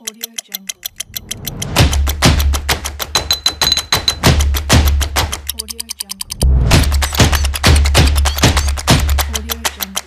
Audio Jungle. Audio Jungle. Audio Jungle.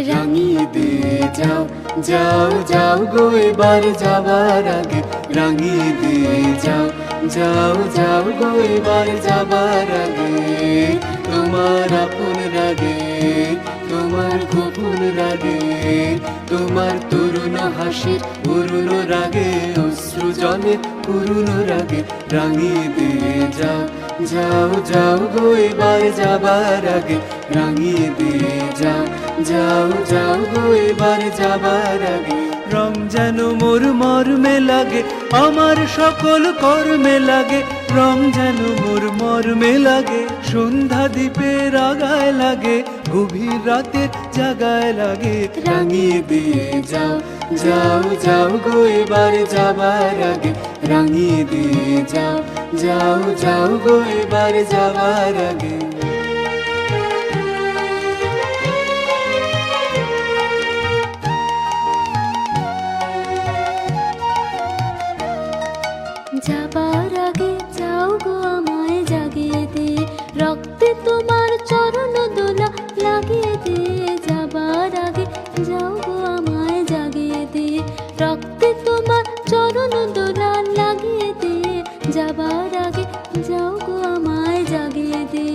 রাঙিয়ে দিয়ে যাও যাও যাও গো এবার যাবার আগে রাঙিয়ে দিয়ে যাও যাও যাও গো এবার যাবার আগে তোমার আপন রাগে তোমার গোপন রাগে তোমার তরুণ হাসির পুরনো রাগে অশ্রু জলে পুরনো রাগে রাঙিয়ে দিয়ে যাও যাও যাও গো এবার যাবার আগে রাঙিয়ে দিয়ে যাও যাও যাও গো এবার যাবার আগে রং যেন মোর মর্মে লাগে আমার সকল কর্মে লাগে রং যেন মোর মর্মে লাগে সন্ধ্যা দ্বীপের আগায় লাগে গভীর রাতের জাগায় লাগে রাঙিয়ে দিয়ে যাও যাও যাও গো এবার যাবার আগে রাঙিয়ে দিয়ে যাও যাও যাও গো এবার যাবার আগে যাবার আগে যাও গো আমায় জাগিয়ে দে রক্তে তোমার চরণ দোলা লাগিয়ে দে যাবার আগে যাও গো আমায় জাগিয়ে দে রক্তে তোমার চরণ দোলা লাগিয়ে দে যাবার আগে যাও গো আমায় জাগিয়ে দে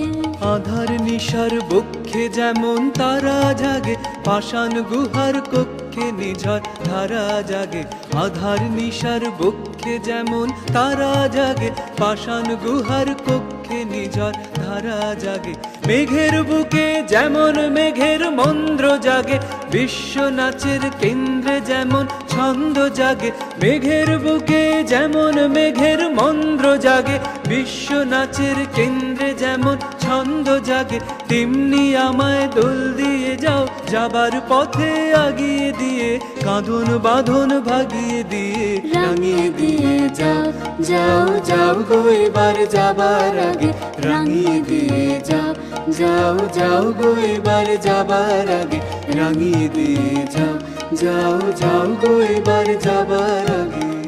আধার নিশার বক্ষে যেমন তারা জাগে পাষাণ গুহার কক্ষে নিঝর ধারা জাগে আধার নিশার বক্ষে যেমন তারা জাগে পাষাণ গুহার কক্ষে নিঝর ধারা জাগে মেঘের বুকে যেমন মেঘের মন্দ্র জাগে বিশ্ব নাচের কেন্দ্রে যেমন ছন্দ জাগে মেঘের বুকে যেমন মেঘের মন্দ্র জাগে বিশ্ব নাচের কেন্দ্রে যেমন ছন্দ জাগে তেমনি আমায় দোল দিয়ে যাও যাবার পথে আগিয়ে দিয়ে কাঁধন বাঁধন ভাগিয়ে দিয়ে রাঙিয়ে দিয়ে যাও যাও যাও গো এবার যাবার আগে রাঙিয়ে দিয়ে যাও যাও যাও গো এবার যাবার আগে রাঙিয়ে দিয়ে যাও যাও যাও গো এবার যাবার আগে